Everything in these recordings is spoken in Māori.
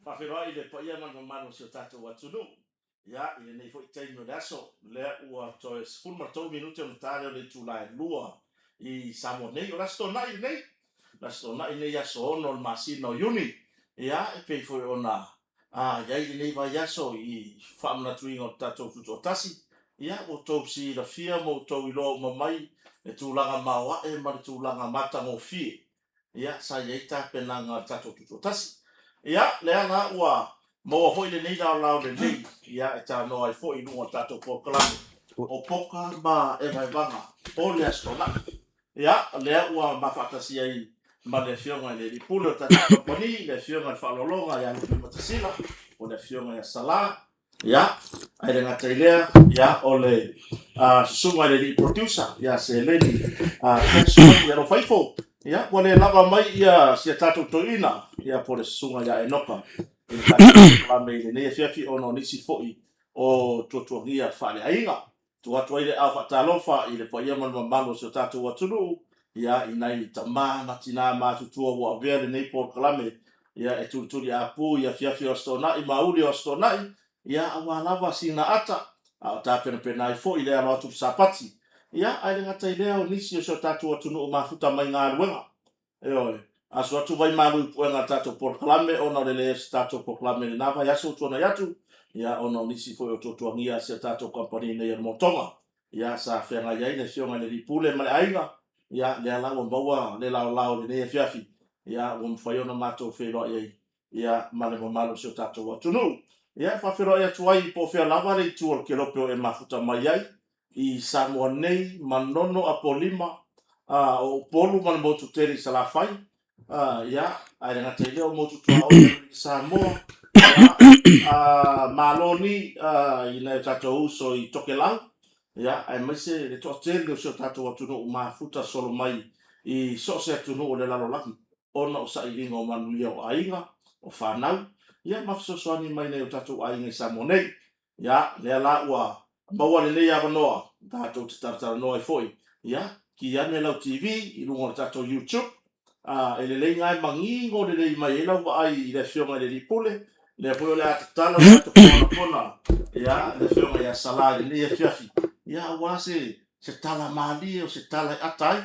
Whawhiroa I le pa ia manu si o tātou watunu. Ia, I le nei fo I taimi o le aso. Lea ua toe 10 minuti o natale o le tūlae lua. I Samoa nei, o lasto nai nei. Lasto nai nei aso ono le masina o yuni. Ia, I pei fo ona. Ia I le nei vai aso I whamana tuinga o tātou tuto o tasi. Ia, o tau si la fia mo tau I loo mamai. E tūlanga mawa e ma le tūlanga mata mo fie. Ia, sa iei tāpenanga tātou tuto o tasi. Ia, lea nga ua mo hoi le nei lao le nei. Ia, e tā noa I fo I nua tātou pokalame. O poka ma Evaga. O le askona. Ia, lea ua mawhakasi ai ma le fionga le ripule o tātou kompani. Le fionga le whalolonga ia le matasila. O le fionga ia sala. Ia, ai le ngata ilea. Ia, o le sunga le producer. Ia, se leni. Kensua, ia lo faifo. Ia, wale lava mai ia sia tātou toina. Ia po le sunga ia enoka. I tātou me le nei fiafi ono nisi foi o tuatuangia whale ainga. Tuatua I le au whatalofa I le pa ia manu si o tātou watunu. Ia I nei tamā matina mātutua ua avea le nei por kalame. Ia e tulituli a pu ia fiafi o stonai, mauli o stonai. Ia awa lava sina ata. A tā pena I foi le alo atu sapati. Ia ai le ngata ilea o nisi o si o tātou watunu o mafuta mai ngā ruenga. Eoi. Aso atu vai malu puenga tātou porklame ona le tātou porklame le nava yaso tuana yatu. Ia ona nisi foi o tuangia se tātou kompani nei ar Moatoga. Ia sa whenga iai le fionga le ripule ma le ainga. Ia le alau mbaua le lao le nei fiafi. Ia o mwhaiona mātou wheroa iai. Ia ma le mamalu se tātou watunu. Ia whawheroa ia tuai po whea lava le tua ke ropeo e mafuta mai iai. I Samoa nei manono a polima. O polu ma le motu teri sa la fai. Ia, ai le ngata ileo motu tua o Samoa. Maloni I nei tātou uso I tokelau. Ia, ai maise le toa teri o sio tātou atunu o mafuta solo mai I so se atunu o le lalo laki. Ona o sa iringa o manuia o ainga, o whanau. Ia, mafisoswani mai nei o tātou ainga I Samoa nei. Ia, lea la ua maua le nei awanoa. Tātou te taratara noa I foi. Ia, ki ane lau TV, I lunga tātou YouTube. E le lei ngai mangingo le lei mai ela wa ai I le fionga le ripule. Le poi le atatala o tātou kona. Ia, le fionga ia salari, le ia fiafi. Ia, wase, se tala Malie o se tala atai.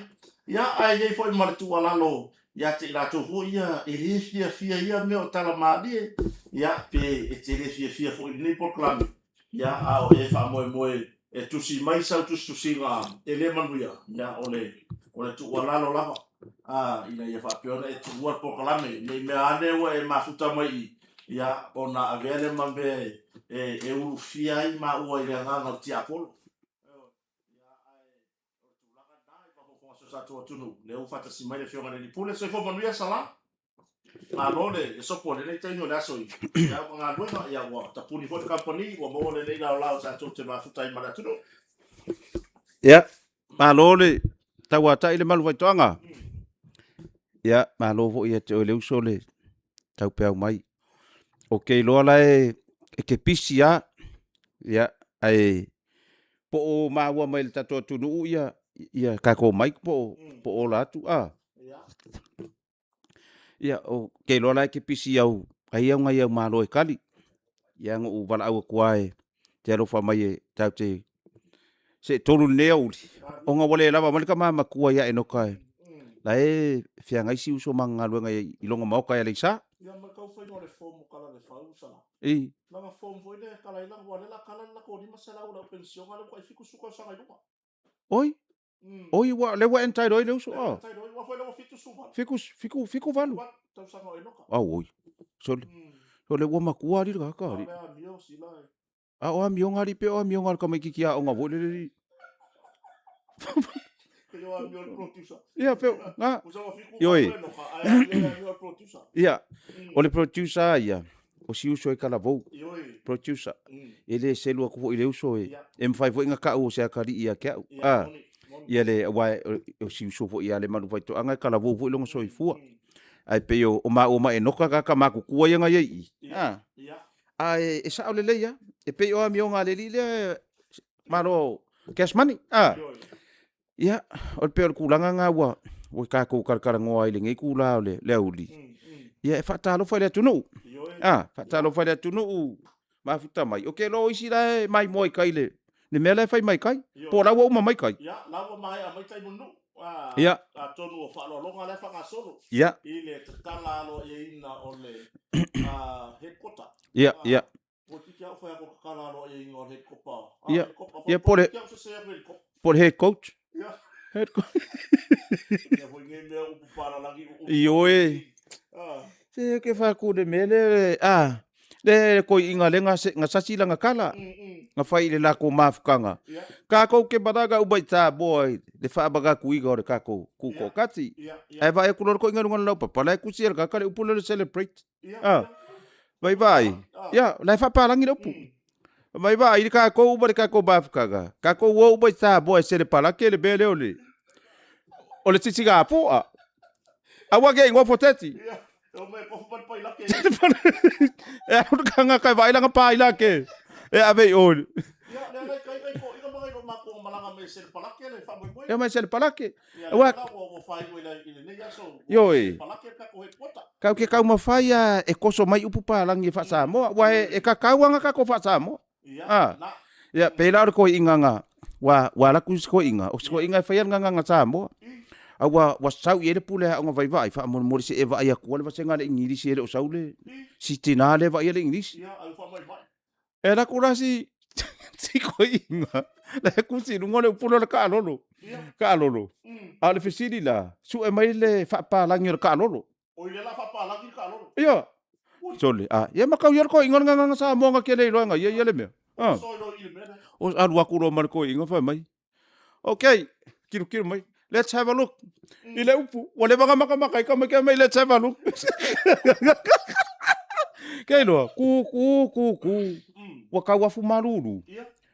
Ia, ai nei foi maritu alalo. Ia te rato hu ia, e le fia ia me o tala Malie. Ia, pe e te le fia foi nei porklame. Ia, ao e wha moe. E tusi mai sau tusi ngā e le manuia. Ia, ole tu alalo lava. Ina ia whapeona e tuua pokalame. Nei mea ane ua e mafuta mai Ia, ona avele mambe e uru fia I ma ua I le nganga o tia apolo. Ia, ai, o tūlanga nai whakokonga so tātou atunu. Le u whatasi mai le fionga le ripule. So I fo manuia sala. Ngā lole, e sopo le nei taingo le aso I. Ia, ngā luenga, ia ua tapuni fo te kampani, ua maua le nei lao tātou te mafuta I maratunu. Ia, ngā lole, tau ata I le malu waitoanga. Ia, malo vo ia te o le uso le tau peau mai. O kei loa la e ke pisi a. Ia, ai po o maua mai le tato atunu ia kako mai po o la atu a. Ia, o kei loa la e ke pisi au. Ai au ngai au malo e kali. Ia ngu wala au kua e te alofa mai e tau te se tolu nea uli. O ngā wale lava malika maa kua ia e noka e. La e fia ngai si uso manga luenga I longa maoka ia leisa. Ia makau fai no le fomu kala le fausa. I. Langa fomu foi le kala ila wale la kala la ko ni masala ula pension ala ko fiku suka sanga ilunga. Oi. Oi wa le wa entai doi le uso. Entai doi wa foi le fitu suka. Fiku valu. Tau sanga inoka. Oi. So le wa makua ri ka ri. O mio ngari pe o mio ngal ka mai kikia o nga vo le. Ia pe nga yoi ia o le producer ia o si uso e kala vou producer ele selu ko ile uso e m5 vo inga ka o se akari ia ke ia le wa o si uso vo ia le manu vai to anga kala vou vo longo so I fua ai pe o ma e noka ka ma ku kua ia ngai ai e sa o le ia e pe o mi nga le le maro cash money Ia, o le peo le kulanga ngā ua. O ka kou karakara ngoa I le ngai kula o le auli. Ia e whaatalo whaile tunu. Whaatalo whaile tunu. Mafuta mai. O ke lo isi la mai moi kai le. Ne mea le whai mai kai. Po lawa uma mai kai. Ia, lawa mai a mai tai munu. Ia. A tonu o whaalolonga le whangasoro. Ia. I le tatala alo e ina o le headquarter. Ia. Po tiki au whai ako kakala alo e ina o headquarter. Ia por head coach. Ia. Head coach. Ia po nge mea upu para lagi. Ioe. Se ke whaku de mele. Le koi inga le nga sasi la nga kala. Nga whai le lako mafukanga. Kako ke badaga ubai tā boy. Le whaabaga kuiga o le kako kuko kati. E vai e kulor ko inga runga lau papala e kusi el kakale upule le celebrate. Vai. Ia, lai whaparangi le upu. Vai, i kako uba le kako mafukanga. Kako ua ubai tā boy se le palake le bele o le. O le titiga apoa. Awa ke ingo foteti. O me ko fa pai lake. E au kanga kai vai langa pai lake. E ave o. Ia, le kai ko inga mai no mako malanga me se palake le fa moi. E mai se palake. Wa o fai ko ile ne ya so. Yoi. Palake ka ko he pota. Kau ke kau mawhai e koso mai upu palangi e wha mo. Wa e ka kauanga ka ko wha mo. Ia. Ia, pēlau ko inganga. Wa laku ko inga. O ko inga whai nganga sa mo. Awa sau i ele pule ha nga vai fa mo mo se eva ia ko le vasenga le ingilisi ele o saule si tinale va ele ingilisi ia au fa mai vai era kurasi si ko inga le ku si no le pulo le ka lolo ale fesili la su e mai le fa pa la ngir ka lolo o ile la fa pa la ngir ka lolo ia sole ia makau yer ko inga nga sa mo nga ke le lo nga ia le me so lo ile me o alu aku ro mar ko inga fa mai okay kiru mai. Let's have a look. Ile upu. Wale baka makamaka kama kama let's have a look. Kailo ku. Waka wafu maruru.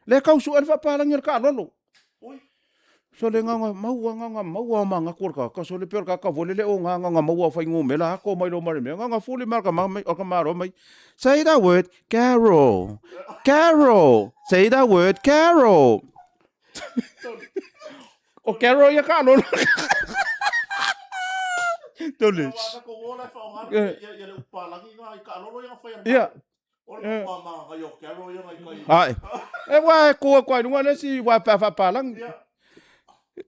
Le kau su alfa palangir ka lolo. Oi. So le nganga mau manga kurka. Ka so le per ka vole le o nganga mau fa ngumela ko mai lo mare me nganga fuli marka mai o ka maro mai. Say that word, Carol. Say that word, Carol. O Carol ia ka lolo. Tolis. Ia. Ai. E wa ko nunga le si wa pa palang.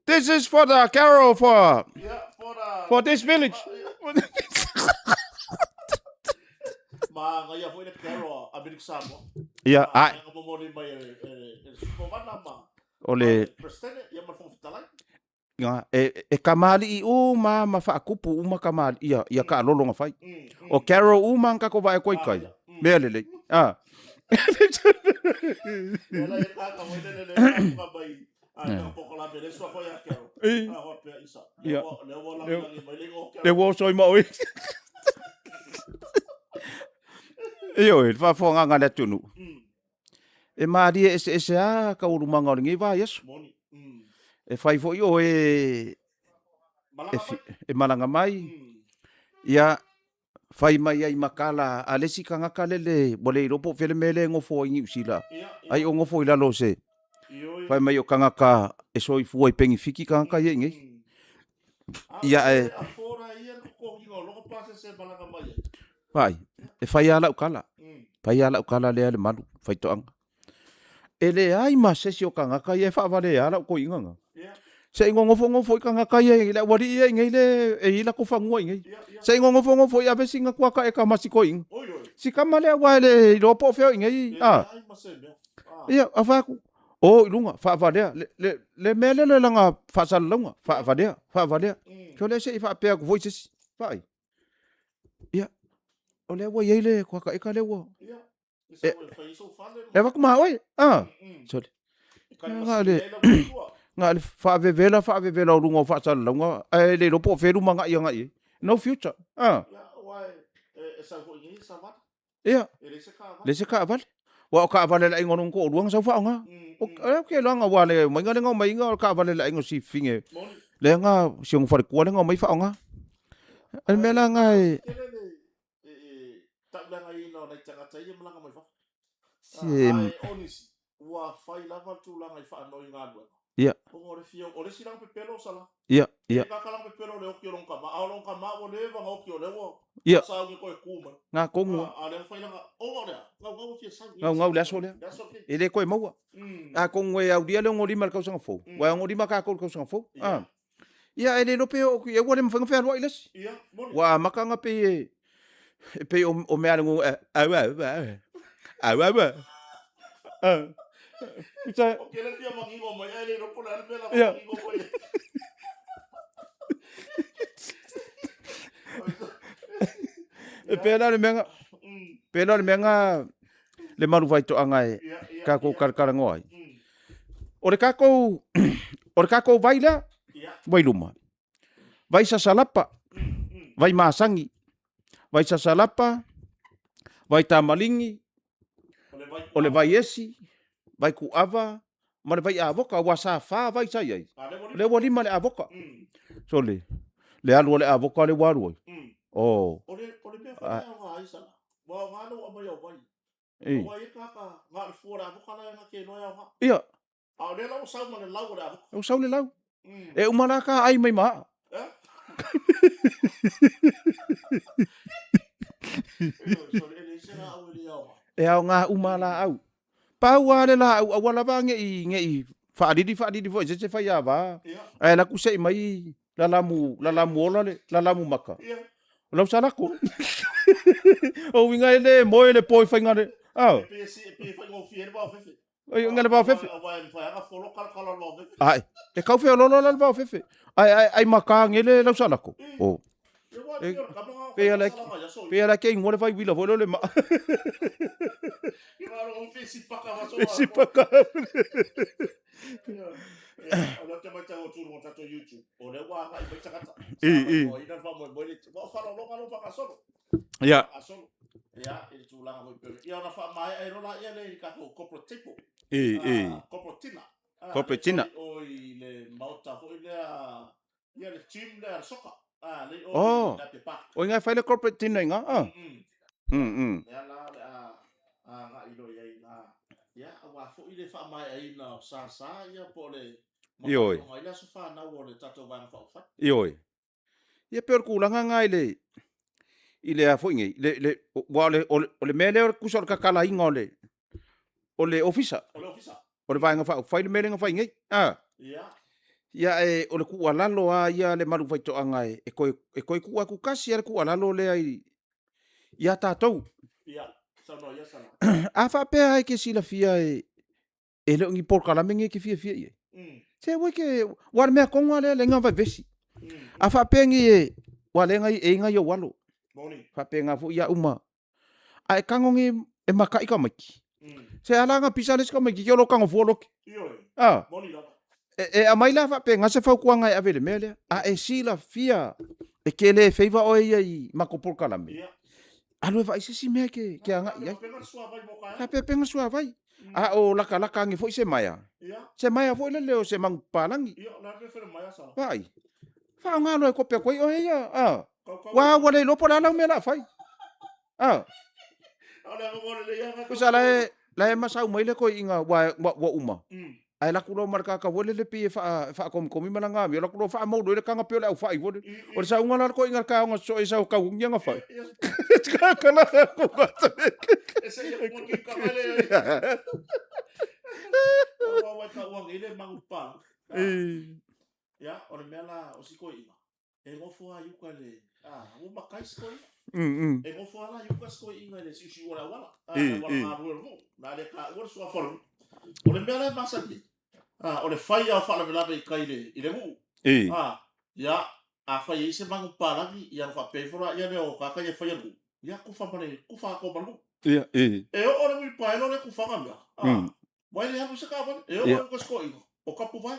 This is for the Carol for this village. Ma nga ia foi le Carol a Birixamo. Ia, ai. Nga mo ni mai Ole nga e kamali u ma fa kupu uma kamali ia ka lolo nga fai o Carol u man ka ko vai ko kai belele ela e ka ka mo le ka bai a pouco la bele so foi a Carol a hope isa le wo so mo e yo fa fo nga le tunu e mari ese a ka urumanga ngi va yes e fai fo yo e malanga mai ia fai mai ai makala alesi kanga kalele bole ropo fele mele ngofo ngi usila ai o ngofo ila lo se fai mai o kanga ka e soi fu e pengi fiki kanga ka ye ngi ia e fai e fai ala ukala le malu fai to anga ele ai ma se si o kanga ka ye fa vale ala ko inganga se ngofo kanga ka ye la wari ye ngai le e ila ko fango ngai se ngofo ya vesinga kwa ka e ka masiko ing si kamale wa le ropo fe ngai ia afaku o lunga fa vale le mele le langa fa salunga fa vale ko le se fa pe ko voices vai ia o le wa ye le kwa ka e ka le wa e va kuma oi sorry nga le fa vevela o lungo fa sala lunga e le ropo feru manga ia ngai no future ia le se ka vale wa ka vale la ingon ko luang sa fa nga o ke langa wa le mai nga ka vale la ingon si finge le nga siong fa ko le nga mai fa nga al mela nga wa fai lava tu langa fa no inga Ia. Ore fio, ore silang pepelo sala. Ia, ia. Ka kalang pepelo le oki long kama. A long kama o le va oki o le wo. Ia. Sa ngi ko kuma. Ngā kongo. A le fa nga o le. Ngau fie sa. Ngau le aso le. Ele koe maua. A kongo e au dia le ngori mal kau sanga fo. Wa ngori ma ka kau sanga fo. Ia ele no pe o e wale mfanga fe alwa iles. Ia. Wa makanga pe pe o me alu Kuta. O kele pia mangingo mai ele no pula le pela mangingo mai. Pena le menga le maru vai to anga e ka ko karkara ngoi. Ore ka ko vai la vai luma. Vai sasalapa. Vai masangi. Vai sasalapa. Vai tamalingi. Ole vai esi. Vai ku ava. Ma le vai avoka wa sa fa vai sai ai. Le wa lima le avoka. So le alu le avoka le waru. Oh. Ole me fa nga ai sala. Wa ngalo aba yo vai. Wa ka nga fora avoka la nga ke no ya. Ia. A le lau sau ma le lau le avoka. O sau le lau. E umana ka ai mai ma. E au ngā umala au. Pau ale la au awala ba nge faadidi fo se fai ava. Ai la kusei mai la lamu ola le la lamu maka. Lau salako. O winga ele moe le poi fai ngare. Ah. Pe fai ngo fier ba fefe. Ai ngale ba fefe. Ai. E kau fe lo la ba fefe. Ai maka ngele lau salako. Oh. Pe ala ke ngore vai wila volo le ma. Pesi paka. Ala te mai tau tūru o tato YouTube. O le wā mai mai takata. O ina wha moi moi le wā whalo longa lo whaka solo. Ia. Asolo. Ia, e tūlanga moi pere. Ia ona wha mai ai rola ia le kako kopro tipo. Kopro tina. Kopro tina. O i le mauta ho i le ia le team le soka. Le Oh. le pepa. O inga fai le corporate tina inga. Ia la nga ilo ia ina. Ia, awa fo i le wha mai ai na sa ia po le Ioi. Ila so fa na wo le tato wang fa fa. Ioi. Ia per kulanga ngai le ile a foi ngai le le mele ku so ka kala inga ole ofisa. Ole vai nga fa fai le mele nga fai ngai. Ia. Ia e ole ku alalo a ia le maru vai to anga e koi ku aku kasi ale ku alalo le ai. Ia tatou. Ia. Sa no ia sana. A fa pe ai ke sila fia e le ngi por kala mengi ke fia ia. Se we ke war me konga le nga vai vesi. A fa pe ngi e wale ngai e ngai yo walo. Boni. Fa pe nga fu ia uma. Ai kango ngi e makai ka maki. Se ala nga pisales ka maki ke lo kango folo. Ioi. Boni la. E a mai la fa pe nga se fa ku ngai ave le mele. A e sila fia e ke le feiva o ia i mako por kala me. Ia. Alo va isi me ke anga ia. Fa pe penga sua vai. A o laka ngi foi se maya. Se maya foi le o se mang palangi. Ia, na pe fe maya sa. Vai. Fa nga lo ko pe ko o ia. Wa le lo pola na me la fai. Ala mo le ia. Ko sala la masau mai le ko inga wa uma. Ai la kulo marka ka wole le pi fa kom malanga mi la kulo fa mo do le kanga pe la fa i wole. O sa unga la ko inga ka nga so isa ka unga nga fa. Ka la ko ba. Ese ia mo ki ka male. Wa ka wa ile mangupa. Ya, o me la o siko ima. E mo fo ayu ka le. O makai sko. E mo fo ala yu ka sko inga le si wala. Wala ru. Na le ka o so for. O le me la masa ki. O le fai a fa la i kai le mu. Ya, a fai ise mangu palangi ia fa pe fora ia le o ka ka ia fai lu. Ya ku fa mane, ku fa ko balu. Ia, E o le mi pai le ku fa ngam. Wai le anu se ka van. E o ko sko ino. O ka pu vai.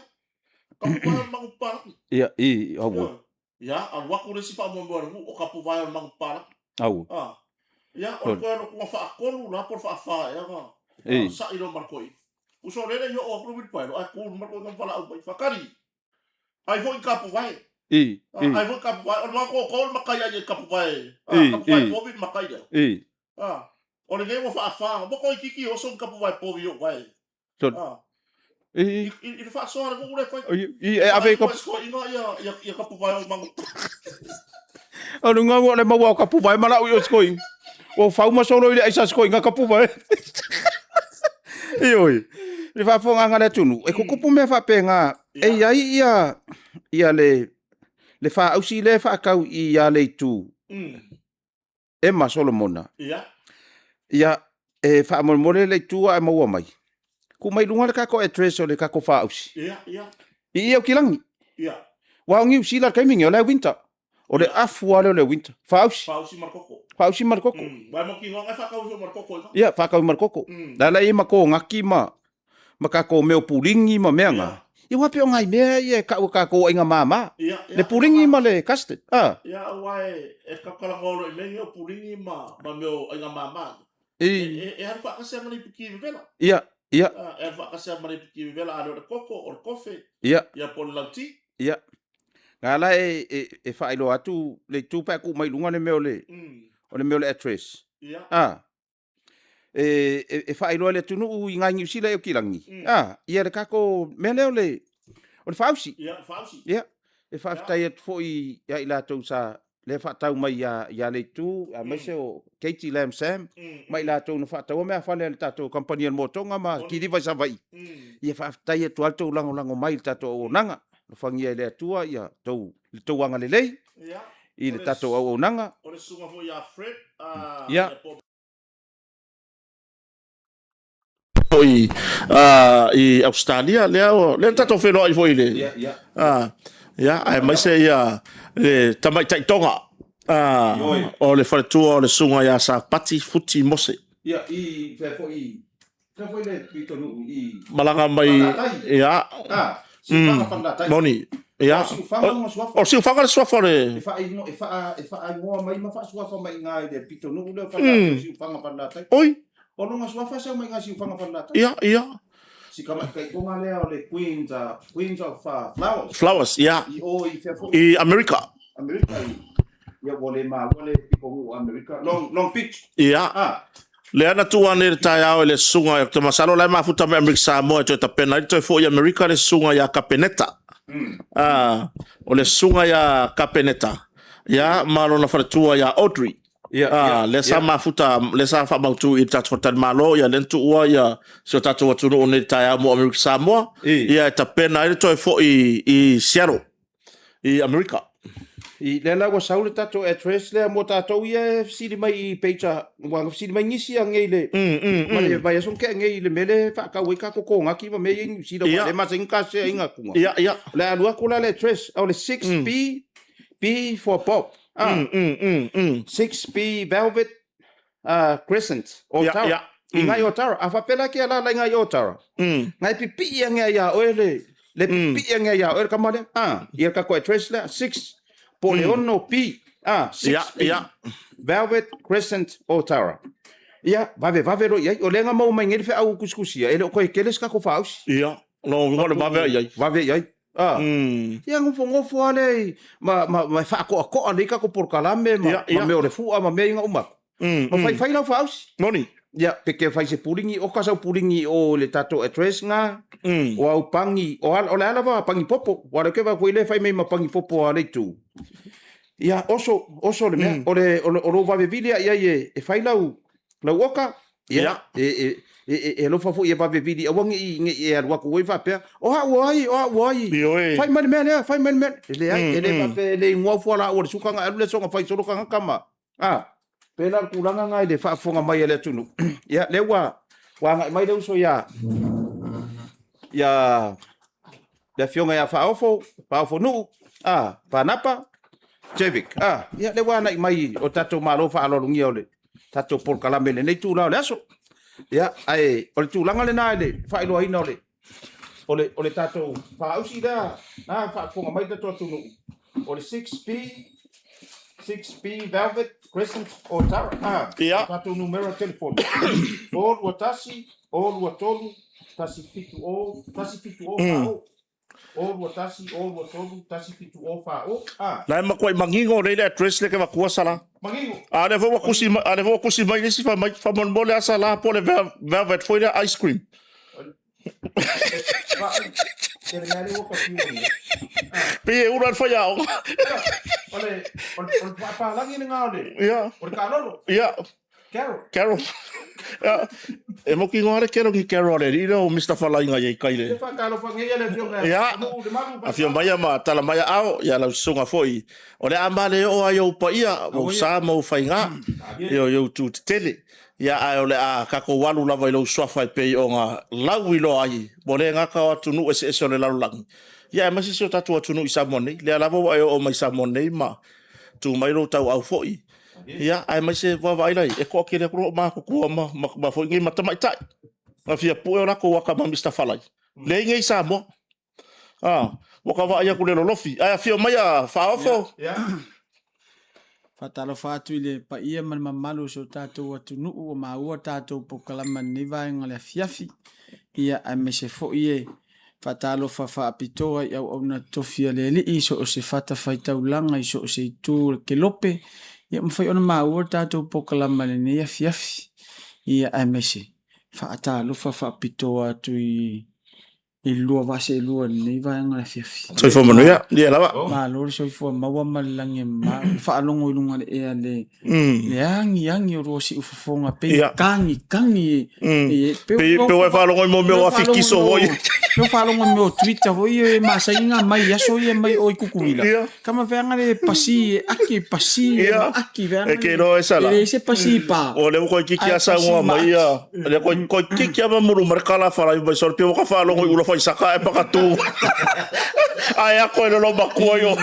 Ka pu vai mangu palangi. Ia, au. Ya, a wa ku le si fa mo o ka pu vai mangu palangi. Au. Ya, o ko no fa ko la por fa ya ga. Sa ino markoi. Uso lele yo o pro pai lo a ko marko ngam fala au fa kari. Ai vo ka pu vai. Ai vo ka pu vai. O ma ko makai ai ka pu vai. Ka pu vai po vi makai ya. O le nemo fa mo ko kiki o son ka pu vai po vi o vai. I I fa so na ngule fa. I ave ka Ko inga ya ka puwa mang. anu nga le mau ka pu vai mala u skoi. O fa uma solo ile isa skoi nga ka pu vai. Ioi. Le fa fonga nga le tunu. E ko kupu me fa penga. E ia le fa au si le fa kau I ia le tu. Emma Solomona. Ia e fa mo le tu a mo mai. Ku mai lunga le ka ko address o le ka ko fa au si. I o kilangi. Wa ngi usila kai mingi o le winter. O le afu ale o le winter. Fa au si markoko. Fa au si markoko. Wa mo ki nga fa kau markoko. Ia fa kau markoko. La I ma ko ngaki ma ka ko me o pulingi ma meanga. I wa pe o ngai me ia ka ko inga mama. Le pulingi ma le custard. Ia wai e ka kala ngolo I me o pulingi ma me o inga mama. E fa ka se ngani piki vela. Ia. E fa ka se ngani piki vela ale o koko o kofe. Ia pon lauti. Ia. Ngala e fa ilo atu le tu pa ku mai lunga le me o le address. E fa ilo le tunu u inga ngi sila e kilangi. Ia le ka ko me le o le fausi. Ia. E fa tai et foi ia ila tu sa le fa tau mai ya le tu a me se o Katie Lam Sam mai la tu no fa tau me fa le tato company Moatoga ma ki di vai sa vai. Ia fa tai et alto lango mai tato o nanga. Fangia le atua ia tau anga le lei. I le tato au nanga. O le sunga fo ia Fred. Ia. I Australia le tato felo I foi le. Ia ai mai se ia le tamai tai tonga. O le faletua o le sunga ia sa pati futi mose. Ia I foi le pitonu I malanga mai ia. Moni. Ia. O si fanga le swafa le. E fa ngoa mai ma fa swafa mai ngai le pitonu le fa si fanga pala tai. Oi. O lunga swafa sa mai ngai si fanga pala tai. Ia. Si kama kai konga le o le Queens of Flowers. Flowers, ia. I America. Ia wole pipo America. Long Beach. Ia. Le ana tua ne tai ao le sunga e te masalo lai mafuta me America Samoa te pena i te fo I America le sunga ya Kapeneta. O le sunga ya Kapeneta. Ya malo na faletua ya Audrey. Le sa mafuta le sa fa mautu I tatu tan malo ya lentu ua ya so tatu watu no ne tai ao mo America Samoa. Ya te pena i te fo I Seattle. I America. I le la wa saule tato address le mo tato ia sili mai peita wa sili mai ngisi a ngele ma le vai son ke ngele mele fa ka we ka ko ngaki ma me ngi sila wa le ma singa se inga ku ia le alua ko la le address o le 6B B for Bob 6B Velvet Crescent Otara ngai Otara afa pela ke la ngai Otara ngai pipi nga ya o le pipi nga ya o ka ma le ia ka ko address le 6 Poleono P. 6 Velvet Crescent Otara. Ia, vave ro ia, o lenga mau mai ngere fe au kuskusia. Ele ko keles ka ko faus. Ia, no ngole vave ia. Vave ia. Ia ngofo ale ma fa ko ani ka ko por kalame ma me o le fu ma me nga uma. Ma fai la faus. Noni. Ia, peke fai se pulingi o ka sa pulingi o le tato address nga. O au pangi o le ala va pangi popo. Wa ke va ko ile fai me ma pangi popo ale tu. Ia oso le mea o lo va bevilia ia e fai lau oka ia e lo fa fu ia va bevilia o ngi e alwa ko we va pe o ha wai fai man le ai ele va pe le ngwa fu la o suka nga le songa fai solo ka kama pela kulanga ngai le fa fonga mai ele tunu ia le wa mai le uso ia le fionga ia fa ofo nu panapa Jevik. Ia le wana I mai o tato malo fa alolungi ole. Tato por kalamele nei tu la le aso. Ia ai o tu langa le nai le fa ilo ina ole. Ole tato fa usi da na fa fonga mai tato tu no. Ole 6B Velvet Crescent Otara. Ia. Tato numero telefone. All watasi, all watolu, tasi fitu o fa. O watasi o watolu tasi fitu o fa o la ma koi mangingo le address le ke va kuasala mangingo ale vo kusi mai si fa mon mole asala po le velvet foi ice cream Pe ura fa ya. Ole apa lagi ni ngau de. Ya. Ole kalolo. Ya. Carol. Ya. E mo ki ngore Carol re ro Mr. Falai ngai kai le. Fa kalo fa ngai le fio ngai. Ya. A fio mai ma tala mai ao ya la sunga foi. Ole amale o ayo pa ia mo sa mo fainga. Yo tu tele. Ya ole a kako walu lava ilo swafa pe o nga lawi lo ai. Bole nga ka tunu ese le lalu lang. Ya ma si tatu tunu isa moni. Le lava o mai sa moni ma. Tu mai lo tau au foi. Ya ai mai se va vai lai e ko ke le ko ma ko ma foi ngi mata mai tai. Ma fia pu ora ko waka ma Mr. Falai. Le ngi sa mo. Waka va ia ku le lofi. Ai fia mai a fa ofo. Ya. Fatalo fatu ile pa ia man mamalu so tatou atunu o maua tatou pokalama ni vaenga le fiafi ia a me se fo ie fatalo fa apitoa ia ona tofia le li so o se fata faitau langa iso o se tu ke lope ia mfai ona maua tatou pokalama ni ia fiafi ia a me se fatalo fa apitoa tu I lua vase lua ni vaenga le fiafi. Soi fo manu ya, dia lava. Ma lor soi fo maua malange ma fa longo ilunga le ea le angi o rosi ufofonga pe kangi pe wa fa longo mo me wa fiki so voi. No fa longo me o Twitter voi ma sainga mai ya so ye mai o ikukuila. Kama venga le pasi aki venga. E ke no esa la. Le se pasi pa. O le ko kiki asa ngwa mai ya. Le ko kiki aba muru markala fa la sor pe ko fa longo ulo fa saka e pakatu. Ai a ko lo makua yo.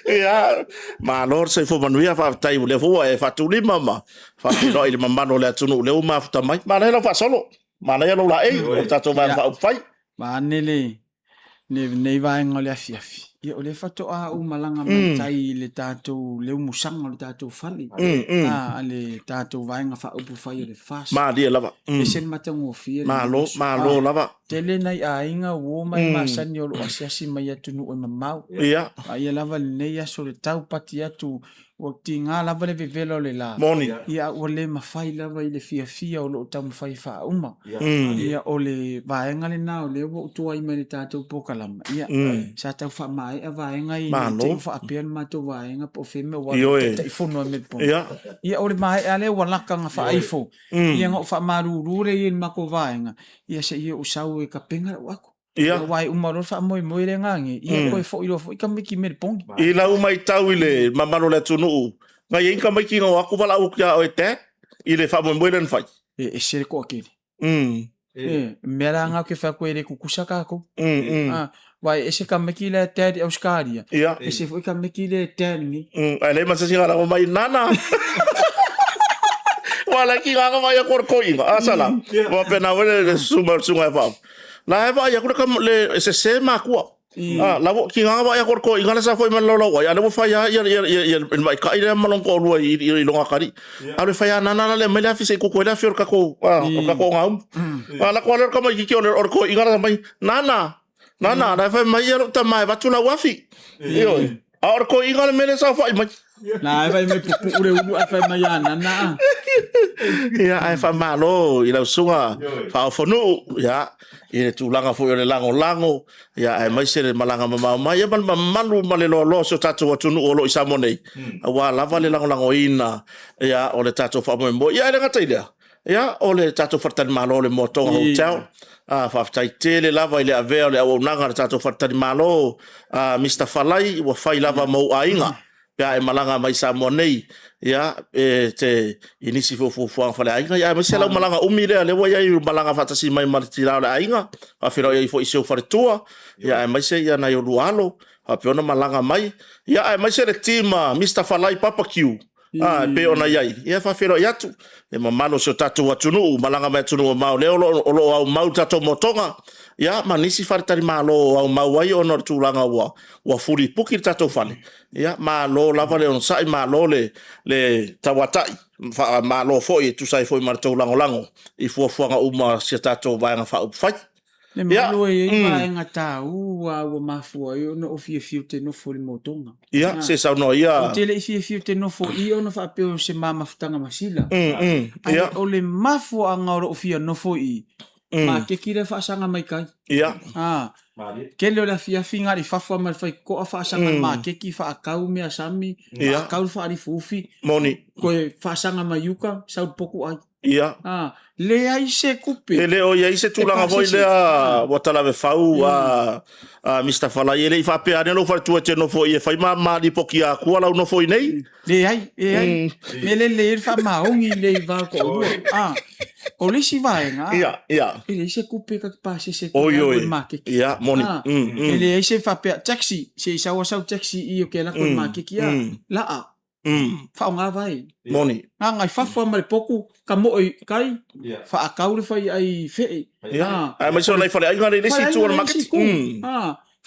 Ya, ma lor se fo manuia fa tai le fo e fa tu lima ma. Fa no ile mama no le tunu le uma fa mai. Ma le fa solo. Ma le lo la o tato va fa fai. Ma nele ne vai ngole afiafi. Ia ole fato a malanga mai tai le tato le musanga le tato fali. Ale tato vai nga fa upu fai le fast. Ma dia lava. E sen matango fie. Ma lo lava. Tele nai ainga wo mai masani o asiasi mai atunu o mamau. Ia. Ia lava le ia so le tau pati atu o tinga lava le vevelo le la. Moni. Ia o le mafai lava i le fia o lo tamu fai fa uma. Ia o le vaenga le nao le o tua i mai le tato pokalama. Ia sa tau fa mai a vaenga i te fa apian mato vaenga po feme wa te fono me po. Ia o le mai ale walaka nga fa aifo. Ia nga fa maruru le i mako vaenga. Ia se ia usau e kapenga wako. Ia wai umaro fa moi le ngangi. Ia ko fo ilo fo i kamiki me pong. I la umai tau ile mamano le tunu. Nga ye inka mai ki nga wako wala u kia o te. Ile fa moi le fai. E sere ko akiri. Mera nga ke fa ko ele kukusa kako. Wai ese kamiki le te Australia. Ese fo i kamiki le te ni. Ale masasi nga la mai nana. Wala ki nga mai ko inga. Asala. Wa pena wele sumar sunga fa. La eva ya kura kam le se ma kwa. La wo ki nga ba ya ko inga sa foi man lo ya le fa ya mai ka ile malon ko lo i longa kari. Ale fa ya nana le mele fi se ko la fior ka ko ngam. La ko le kam ki or ko inga mai nana la fa mai ya ta mai va tu la wafi. Yo. Or ko inga le mele sa fa mai. Na vai me pupu ure ulu a fa mai nana. Ya ai fa malo ila sunga fa fonu ya i tu langa fo le lango ya ai mai se malanga mama ya malu male lo so tatu watu no lo isa monei wa lava le lango ina ya o le tatu fa mo ya le ngata ida ya o le tatu fartan malo le Moatoga hotel fa tai tele lava ile ave le o nanga tatu fartan malo Mr. Falai wa fai lava mo ainga ya e malanga mai sa monei ya te inisi fo fa le ainga ya me se la malanga umile le wa ya malanga fatasi mai martira le ainga fa fero ya fo iso fa tua ya mai se ya na yo lualo a peona malanga mai ya mai se le tima Mr. Falai barbecue pe ona yai ya fa fero ya tu e mamalo so tatu watunu malanga mai tunu ma le o mau tatu Moatoga ya manisi fartari malo au mawai ono tulanga wa furi puki tatu fale ya malo lava le on sai malo le tawatai malo foi tu sai foi marto lango i fuanga uma se tatu vai nga fa fai le malo e vai nga tau wa mafua yo no ofie te no fo le Moatoga ya se sa no ya o tele ofie te no fo i ono fa pe se mama futanga masila ya ya o le mafua nga ofie no fo i ma ke kire whaasanga mai kai. Ia. Ke leo la fiafi ngari whawha mai whai ko a whaasanga ma ke ki whaakau mea sami, whaakau whaari fufi. Moni. Koe whaasanga mai yuka, sau poku ai. Ia. Le ai se kupe. Ele o ia se tulanga voi lea watala ve fau Mr. Falai ele I whapea ne lo whare te no fo I e whai mali poki a kua lau no fo I nei. Le ai. Me le wha maongi le wā ko ua. O le si vaenga. Ia. Ele se kupe ka pase se oi. Ia, moni. Ele se whapea taxi, se sawa sau taxi I o ke la koe makeki a. Laa. Whao ngā vai. Moni. Ngai whawha mare poku ka mooi kai. Wha akaure whai ai whee. Ai mai so nei whare ai ngare lesi tu on market.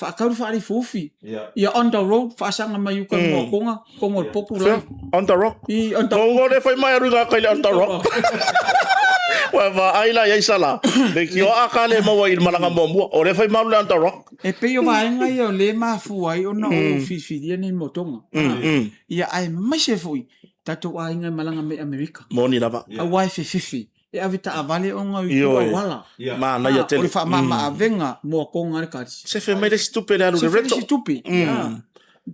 Wha akaure whaari fufi. Ia on the road, whaasanga mai uka mua konga, kongo poku lai. On the rock. On the rock. Kongo le whai mai aru ngā kaile on the rock. Wa ai la ia sala. Le ki o akale mawa I malanga momua. O le whai maru le on the rock. E peo vaenga ia o le mafu ai ona o fifidia ni motonga. Ia ai mai se fui. Tato ai ngai malanga me Amerika. Moni lava. A wai fifi. E avita avale o ngā utua wala. Ma na ia tele. O le wha mama avenga mua konga re kati. Se fe mai le stupe le alu le reto. Se fe stupe.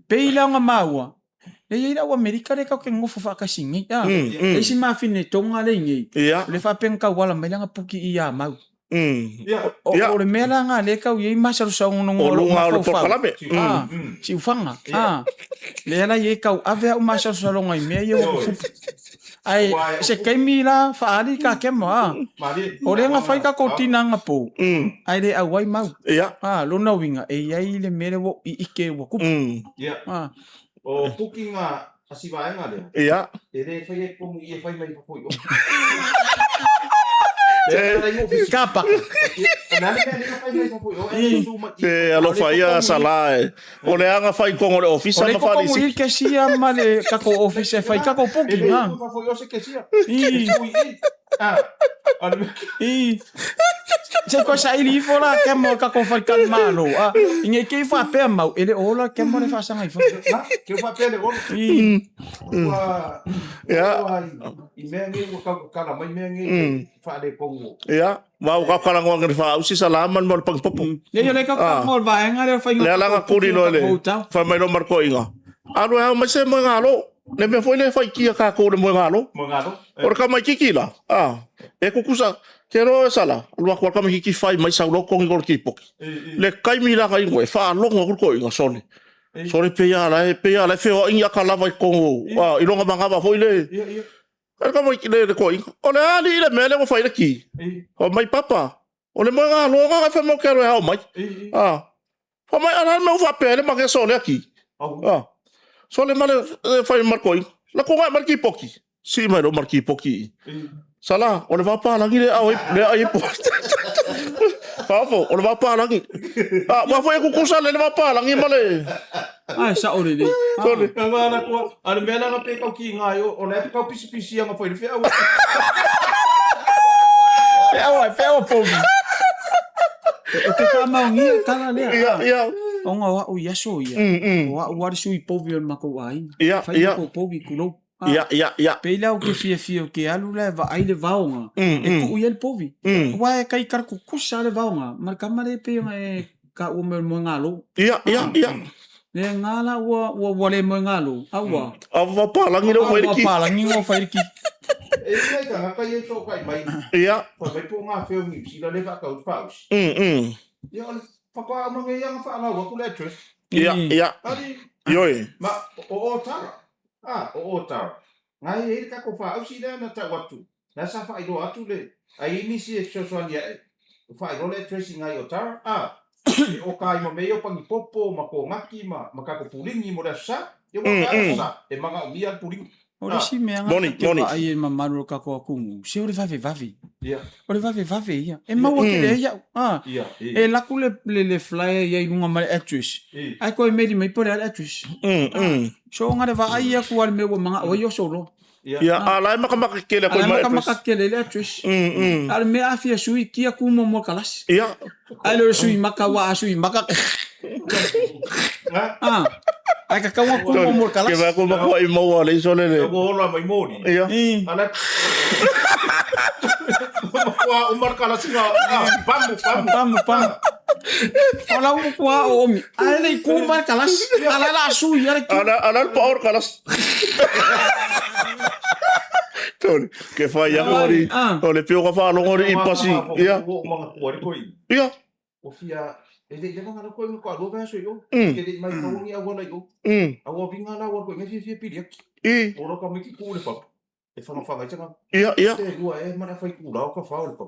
Peila nga maua. Le ira o Amerika le kau ke ngofo whakasingi. Le si mawhine tonga le ingi. Le whapengka wala mai langa puki I a mau. O le mea nga le kau iei masaru sa unong o lunga o le pokalame. Si ufanga. Le ala iei kau ave au masaru sa longa I mea iei o ai se keimi la whaari ka kemo o le nga whai ka koutina nga pou. Ai le au wai mau. Lona winga e iei le mere wo I ike wa kupu. O puki nga asivaenga le. Ia. E le whai e kongu I e whai mai papoi. Kapa. Alo whaia salae. O le anga whai kongo le ofisa na whari si. O le kongo I kesia ma le kako ofisa whai kako puki nga. Se ko sa ili fora ke mo kako whai kalmano. Inge ke wha pēr mau. Ele ola ke mo le whasanga I wha. Ke wha pēr le ola. I mea nge o kala mai mea nge wha le kongo. Ia. Mau ka kala ngwa ngri fa usi salaman mo pang popo. Le ka mo vaenga le whai. Le langa kuri no le. Fa mai no marko inga. Alo ha mai se mo ngalo. Le me foi le fai kia ka ko le mo ngalo. Or ka mai kiki la. E kukusa kero sala. Lua kwa ka mai kiki fai mai sa lo ko ngol ki poki. Le kai mi la kai ngwe fa longo ko inga soni. Sori pe ya la feo inga ka lava ko. I longa manga foi le. Ka mai ki le ko inga. O le ali le mele mo fai le ki. O mai papa. O le mo ngalo nga fa mo kero ha mai. Fa mai ana me fa pe le ma ke so le ki. So le male fai markoi. La ko mai marki poki. Si mai ro marki poki. Sala, o le va pa langi le ai po. Fafo, o le va pa langi. Wa foi ku kusa le va pa langi male. Sa ore le. So le ngana ko, ale mena na pe kau ki nga yo, o le kau pisi nga foi le fe au. Fe au po. O te ka mau ngi kala le. Ia. Onga wa o yaso ia. Wa sui povi on mako ai. Ia. Ko povi kulo. Ia. Peila o ke fia o ke alu le va ai le vaonga. E ku ia le povi. Wa e kai kar ku kusa le vaonga. Mar kamare pe e ka o mo ngalo. Ia. Le ngala wa le mo ngalo. Awa. Ava pa langi no foi ki. Pa langi no foi ki. E kai ka ka ye so kai mai. Ia. Pa mai po nga feo ni si la le va ka u paus. Ia Papa mo nge yang fa la wa ku le tres. Ia. Ali. Yoi. Ma o tara. O tara. Ngai e ka ko fa au si le na ta watu. Na sa fa I do atu le. Ai ni si e so so ni e. Fa I do le tres ngai o tara. O kai mo me o pangi popo ma ko ngaki ma ka ko pulingi mo le sa. Yo mo ka sa. E manga o mia pulingi. Ora si mea ngata ai e mamaru ka ko akungu. Se ore vavi. Ia. Ore vavi ia. E maua ke le ia. Ia. E laku le flyer ia i lunga mare actress. Ai ko e meri mai pore actress. So ngare va ai aku al meu manga o yo solo. Ia. Ala maka kele ko mai. Maka kele le actress. Al me afia sui kia ku mo kalas. Ia. Ai le sui maka wa sui maka. Ai ka kawa ku mo kalas. Ke va ko mo I mo le so le. Ko hola mai moni. Ia. Ala. Kwa umar kala singa. Pamu. Ola kwa omi. Ale kuva kalas. Ala la su ya. Ana power kalas. Tol, ke fai ya ngori. Ole pio ka fa ngori impasi. Ia. Ia. Ofia ele ngana ko ko do ba so yo. Ke mai ko ni agora yo. Awo vinga la wo ko ngi piria. Oro ka miki ku le pa. E fa no fa ga changa. Ia. Te lua mana fai ku la ka fa le pa.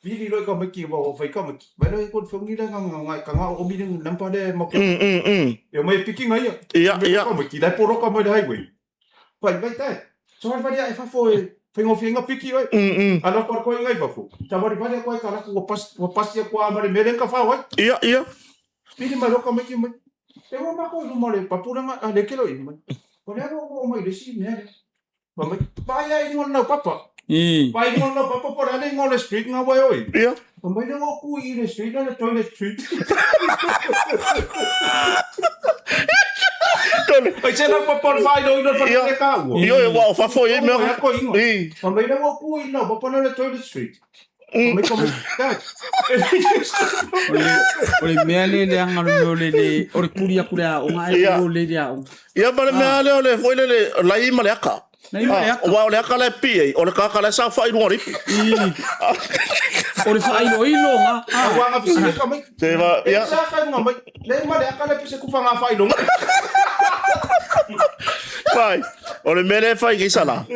Pili lo ka miki wa fai ka miki. Ba lo ko fongi la nga ka nga o mi nampa de mo. E mai piki nga ia. Ia. Ka miki dai poro ka mai dai we. Pai tai. So vai vai e fa foi. Finga piki oi. Ana por ko ngai bafu. Tamari pale ko kala ko pas ya ko amare meren ka fa oi. Ia. Pili ma loka meki mai. E wa ma ko no mare papura ma ale kelo i mai. Ko le ro mai de si ne. Ba mai ba ya i ngona papa. Ba i ngona papa por ale ngona street nga wa oi. Ia. Ba mai no ku i le street na toilet street. Ai se na por fai do no fa le ka. Io e wa fa foi me. Ba mai no ku i no papa na toilet street. Come that. Ole meale le anga le ore kuria o ngai o le dia. Ia ba meale ole foi le lai maleaka. Wa ole aka le pi, ole ka le sa fai ngori. Ore fai no ilo nga. Wa nga fisi ka mai. Te va ia. Sa ka nga mai. Le maleaka le pise ku fa nga fai no. Vai. Ole mele fai ki sala.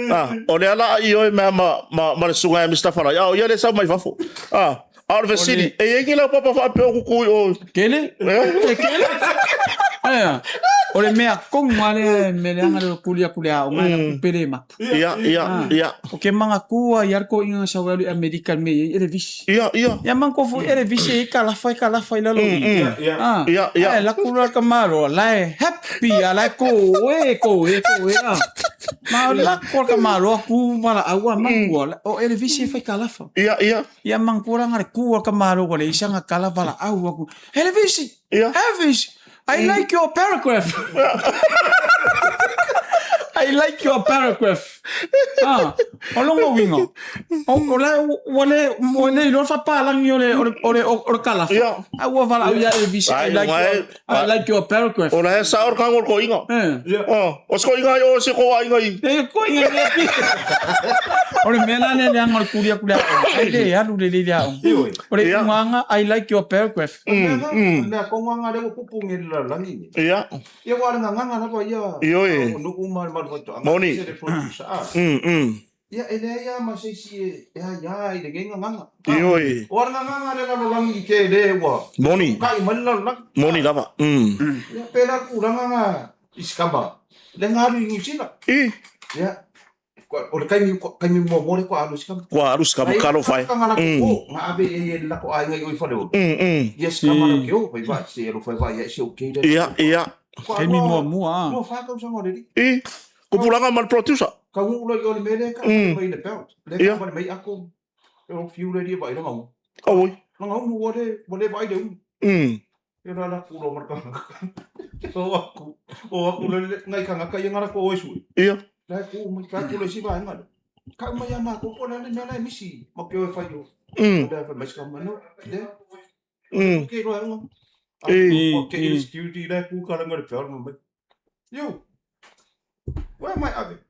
Ole ala io e ma sunga Mr. Fala. Ya, ia le sa mai fafo. Out of city. E yengi la papa fa pe ku o. Kele? Kele? Ole mea kong male mele anga le kulia o ngai pele ma. Ia. O ke manga kua iar ko inga sa welu American me ele vis. Ia. Ya man ko fu ele vis e kala fai la lo. Ia. La kula ka maro la happy ala ko e. Ma la ko ka maro ku mala agua man ko o ele vis e fai kala fa. Ia. Ya man ko ranga ku ka maro ko le isanga kala bala agua ku. Ele vis. Ia. Elvis, I like your paragraph. I like your paragraph. Olongo wingo. Wale lo fa pa lang yo le or kala. Awa vala ya Elvis. I like your paragraph. Ola sa or kangor ko ingo. Os ko inga yo se ko inga i. Ko inga. Ore mena ne ngor kuria. Ai ya lu le dia. Ore nganga I like your paragraph. Na ko nganga de ko pungin la langi. Ia. Ia wa nganga na pa ia. Io e. No umar Moni. Ya ele ya masisi ya ile genga nganga. Io e. Or nganga de la langi ke de wa. Moni. Kai man Moni lava. Ya pela ku nganga iskaba. Le ngaru ngi sila. Ya. Ole kai mi mo ko alu skam. Ko alu skam kalo fai. Ma abe e la ko ai ngai fa do. Yes kama ke o vai se ro vai ya se o ke. Ia. Kai mi mo mua. No fa ka usanga de. Ko pulanga mal producer. Ka ngu lo yo le ka mai le pelt. Le ka mai ako. O fiu le dia vai lo ngau. Oi. Ngau mu wole vai de. Yo la ku lo marka. O aku le ngai ka ngaka yang ara ko oisu. Ia. La ku le si vai ngal. Ka mai ama ko ko le na misi. Ma ke o fai yo. Da fa mas ka mano. De. Ke lo ngau. Okay, security da ku ka ngal pelt mo. Yo. Where am I of it?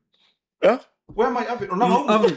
Yeah? Where am I of it? No. Oven.